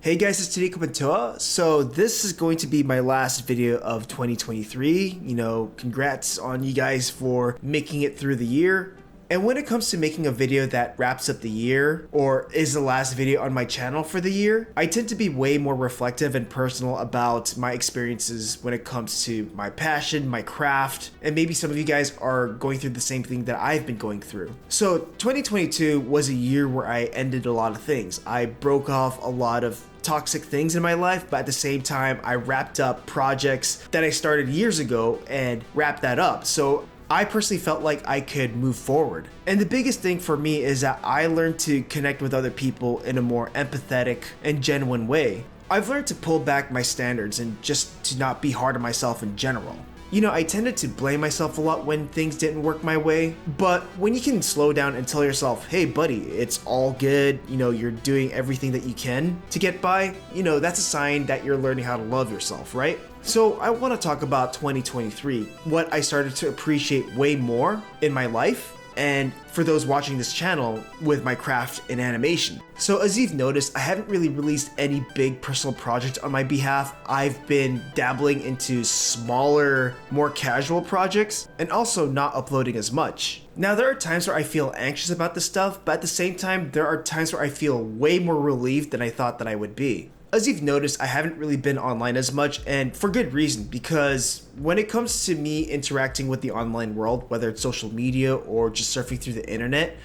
Hey guys, it's Tadeko Pantoa. So this is going to be my last video of 2023. Congrats on you guys for making it through the year. And when it comes to making a video that wraps up the year, or is the last video on my channel for the year, I tend to be way more reflective and personal about my experiences when it comes to my passion, my craft, and maybe some of you guys are going through the same thing that I've been going through. So 2022 was a year where I ended a lot of things. I broke off a lot of toxic things in my life, but at the same time, I wrapped up projects that I started years ago and wrapped that up. So I personally felt like I could move forward. And the biggest thing for me is that I learned to connect with other people in a more empathetic and genuine way. I've learned to pull back my standards and just to not be hard on myself in general. I tended to blame myself a lot when things didn't work my way, but when you can slow down and tell yourself, hey buddy, it's all good, you're doing everything that you can to get by, that's a sign that you're learning how to love yourself, right? So I want to talk about 2023, what I started to appreciate way more in my life, and for those watching this channel with my craft in animation. So as you've noticed, I haven't really released any big personal project on my behalf. I've been dabbling into smaller, more casual projects, and also not uploading as much. Now there are times where I feel anxious about this stuff, but at the same time, there are times where I feel way more relieved than I thought that I would be. As you've noticed, I haven't really been online as much, and for good reason, because when it comes to me interacting with the online world, whether it's social media or just surfing through the internet,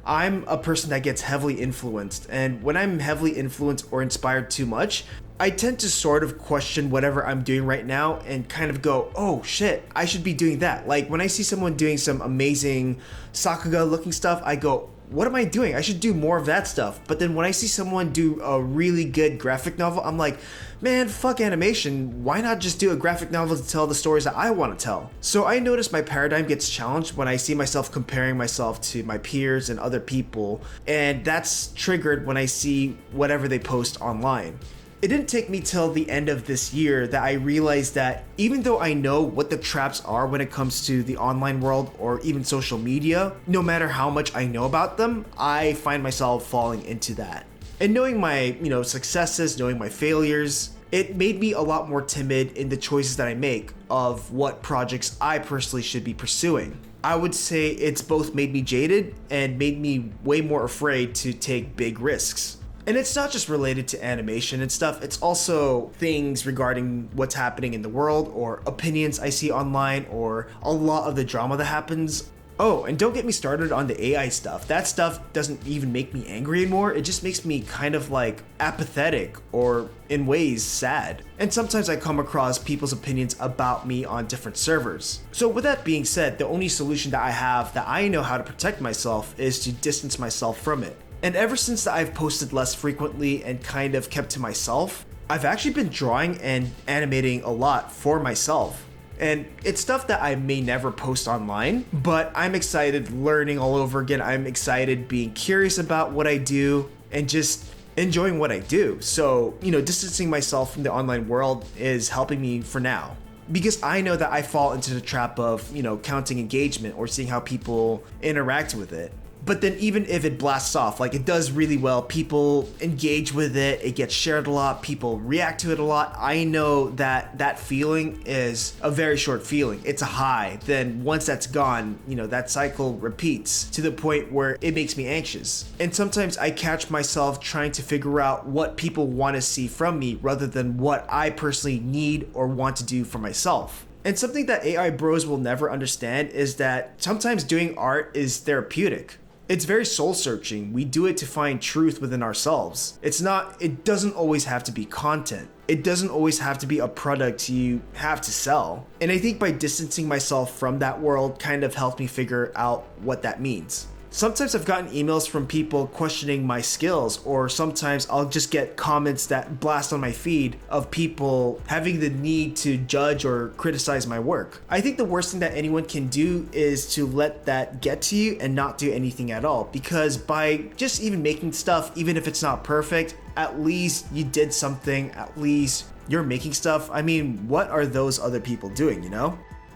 I'm a person that gets heavily influenced, and when I'm heavily influenced or inspired too much, I tend to sort of question whatever I'm doing right now and kind of go, oh shit, I should be doing that. Like when I see someone doing some amazing Sakuga looking stuff, I go, what am I doing? I should do more of that stuff. But then when I see someone do a really good graphic novel, I'm like, man, fuck animation. Why not just do a graphic novel to tell the stories that I want to tell? So I notice my paradigm gets challenged when I see myself comparing myself to my peers and other people. And that's triggered when I see whatever they post online. It didn't take me till the end of this year that I realized that even though I know what the traps are when it comes to the online world or even social media, no matter how much I know about them, I find myself falling into that. And knowing my, successes, knowing my failures, it made me a lot more timid in the choices that I make of what projects I personally should be pursuing. I would say it's both made me jaded and made me way more afraid to take big risks. And it's not just related to animation and stuff, it's also things regarding what's happening in the world or opinions I see online or a lot of the drama that happens. Oh, and don't get me started on the AI stuff. That stuff doesn't even make me angry anymore. It just makes me kind of like apathetic or in ways sad. And sometimes I come across people's opinions about me on different servers. So with that being said, the only solution that I have that I know how to protect myself is to distance myself from it. And ever since I've posted less frequently and kind of kept to myself, I've actually been drawing and animating a lot for myself. And it's stuff that I may never post online, but I'm excited learning all over again. I'm excited being curious about what I do and just enjoying what I do. So, distancing myself from the online world is helping me for now. Because I know that I fall into the trap of, counting engagement or seeing how people interact with it. But then even if it blasts off, like it does really well, people engage with it, it gets shared a lot, people react to it a lot, I know that that feeling is a very short feeling. It's a high. Then once that's gone, that cycle repeats to the point where it makes me anxious. And sometimes I catch myself trying to figure out what people want to see from me rather than what I personally need or want to do for myself. And something that AI bros will never understand is that sometimes doing art is therapeutic. It's very soul searching. We do it to find truth within ourselves. It doesn't always have to be content. It doesn't always have to be a product you have to sell. And I think by distancing myself from that world kind of helped me figure out what that means. Sometimes I've gotten emails from people questioning my skills, or sometimes I'll just get comments that blast on my feed of people having the need to judge or criticize my work. I think the worst thing that anyone can do is to let that get to you and not do anything at all, because by just even making stuff, even if it's not perfect, at least you did something, at least you're making stuff. I mean, what are those other people doing,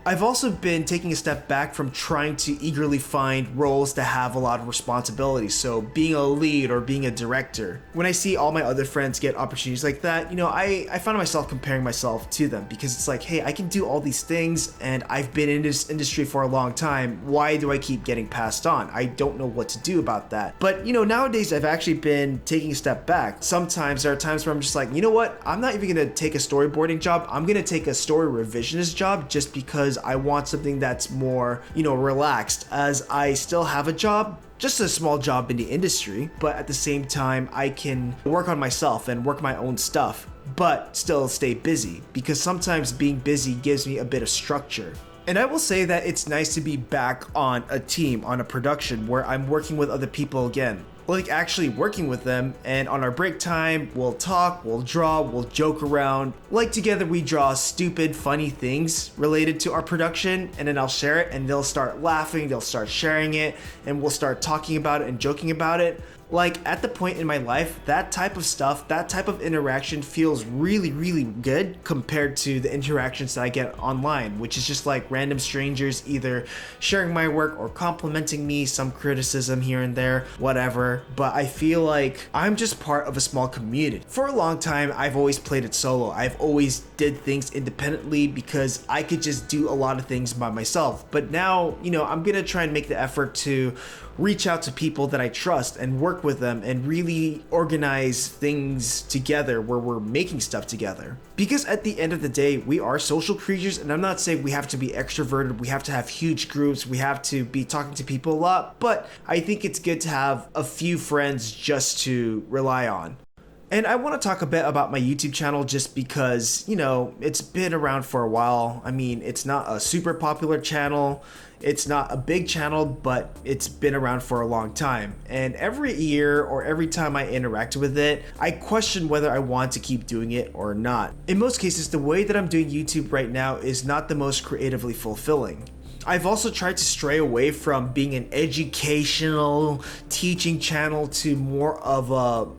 I've also been taking a step back from trying to eagerly find roles that have a lot of responsibility. So being a lead or being a director. When I see all my other friends get opportunities like that, I find myself comparing myself to them because it's like, hey, I can do all these things and I've been in this industry for a long time. Why do I keep getting passed on? I don't know what to do about that. But nowadays I've actually been taking a step back. Sometimes there are times where I'm just like, you know what? I'm not even gonna take a storyboarding job. I'm gonna take a story revisionist job just because I want something that's more, relaxed, as I still have a job, just a small job in the industry, but at the same time, I can work on myself and work my own stuff, but still stay busy, because sometimes being busy gives me a bit of structure. And I will say that it's nice to be back on a team, on a production where I'm working with other people again. Like actually working with them, and on our break time, we'll talk, we'll draw, we'll joke around. Like together we draw stupid, funny things related to our production, and then I'll share it and they'll start laughing, they'll start sharing it, and we'll start talking about it and joking about it. Like at the point in my life, that type of stuff, that type of interaction feels really, really good compared to the interactions that I get online, which is just like random strangers either sharing my work or complimenting me, some criticism here and there, whatever. But I feel like I'm just part of a small community. For a long time, I've always played it solo. I've always did things independently because I could just do a lot of things by myself. But now, I'm gonna try and make the effort to reach out to people that I trust and work with them and really organize things together where we're making stuff together. Because at the end of the day, we are social creatures, and I'm not saying we have to be extroverted, we have to have huge groups, we have to be talking to people a lot, but I think it's good to have a few friends just to rely on. And I want to talk a bit about my YouTube channel just because, it's been around for a while. I mean, it's not a super popular channel. It's not a big channel, but it's been around for a long time. And every year or every time I interact with it, I question whether I want to keep doing it or not. In most cases, the way that I'm doing YouTube right now is not the most creatively fulfilling. I've also tried to stray away from being an educational teaching channel to more of a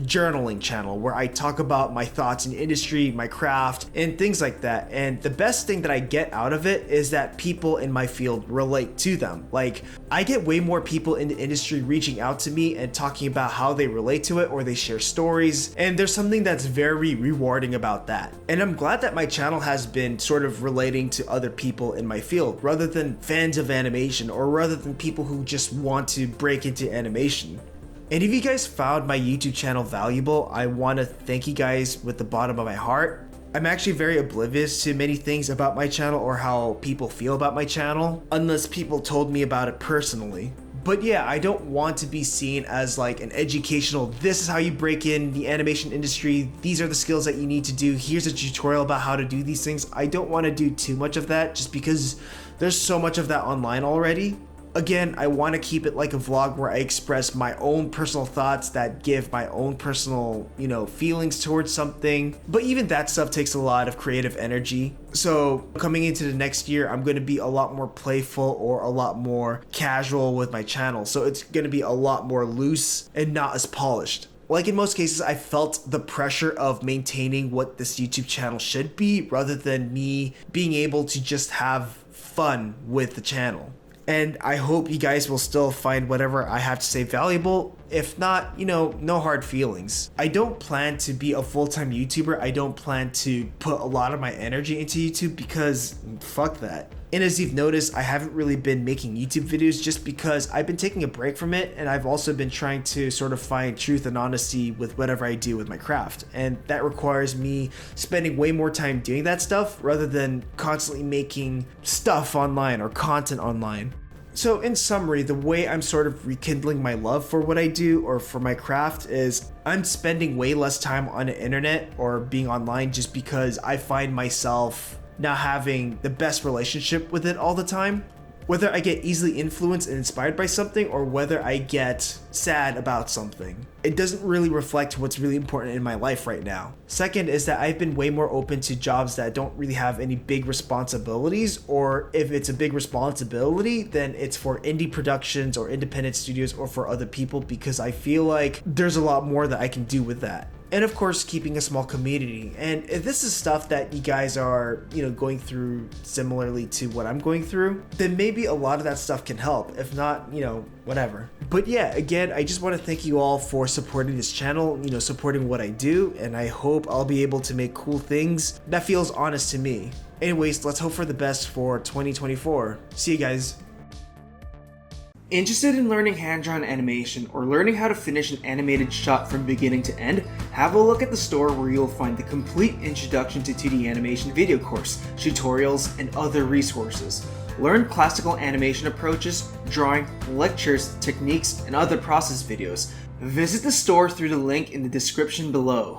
journaling channel where I talk about my thoughts in the industry, my craft, and things like that. And the best thing that I get out of it is that people in my field relate to them. Like, I get way more people in the industry reaching out to me and talking about how they relate to it or they share stories, and there's something that's very rewarding about that. And I'm glad that my channel has been sort of relating to other people in my field rather than fans of animation or rather than people who just want to break into animation. And if you guys found my YouTube channel valuable, I want to thank you guys with the bottom of my heart. I'm actually very oblivious to many things about my channel or how people feel about my channel, unless people told me about it personally. But yeah, I don't want to be seen as like an educational, this is how you break in the animation industry, these are the skills that you need to do, here's a tutorial about how to do these things. I don't want to do too much of that just because there's so much of that online already. Again, I want to keep it like a vlog where I express my own personal thoughts that give my own personal, feelings towards something. But even that stuff takes a lot of creative energy. So coming into the next year, I'm going to be a lot more playful or a lot more casual with my channel. So it's going to be a lot more loose and not as polished. Like in most cases, I felt the pressure of maintaining what this YouTube channel should be rather than me being able to just have fun with the channel. And I hope you guys will still find whatever I have to say valuable. If not, no hard feelings. I don't plan to be a full-time YouTuber. I don't plan to put a lot of my energy into YouTube because fuck that. And as you've noticed, I haven't really been making YouTube videos just because I've been taking a break from it, and I've also been trying to sort of find truth and honesty with whatever I do with my craft. And that requires me spending way more time doing that stuff rather than constantly making stuff online or content online. So in summary, the way I'm sort of rekindling my love for what I do or for my craft is I'm spending way less time on the internet or being online just because I find myself not having the best relationship with it all the time. Whether I get easily influenced and inspired by something or whether I get sad about something, it doesn't really reflect what's really important in my life right now. Second is that I've been way more open to jobs that don't really have any big responsibilities, or if it's a big responsibility, then it's for indie productions or independent studios or for other people because I feel like there's a lot more that I can do with that. and of course keeping a small community. And if this is stuff that you guys are, going through similarly to what I'm going through, then maybe a lot of that stuff can help. If not, whatever. But yeah, again, I just want to thank you all for supporting this channel, supporting what I do, and I hope I'll be able to make cool things that feels honest to me. Anyways, let's hope for the best for 2024. See you guys. Interested in learning hand-drawn animation or learning how to finish an animated shot from beginning to end? Have a look at the store where you'll find the complete Introduction to 2D Animation video course, tutorials, and other resources. Learn classical animation approaches, drawing, lectures, techniques, and other process videos. Visit the store through the link in the description below.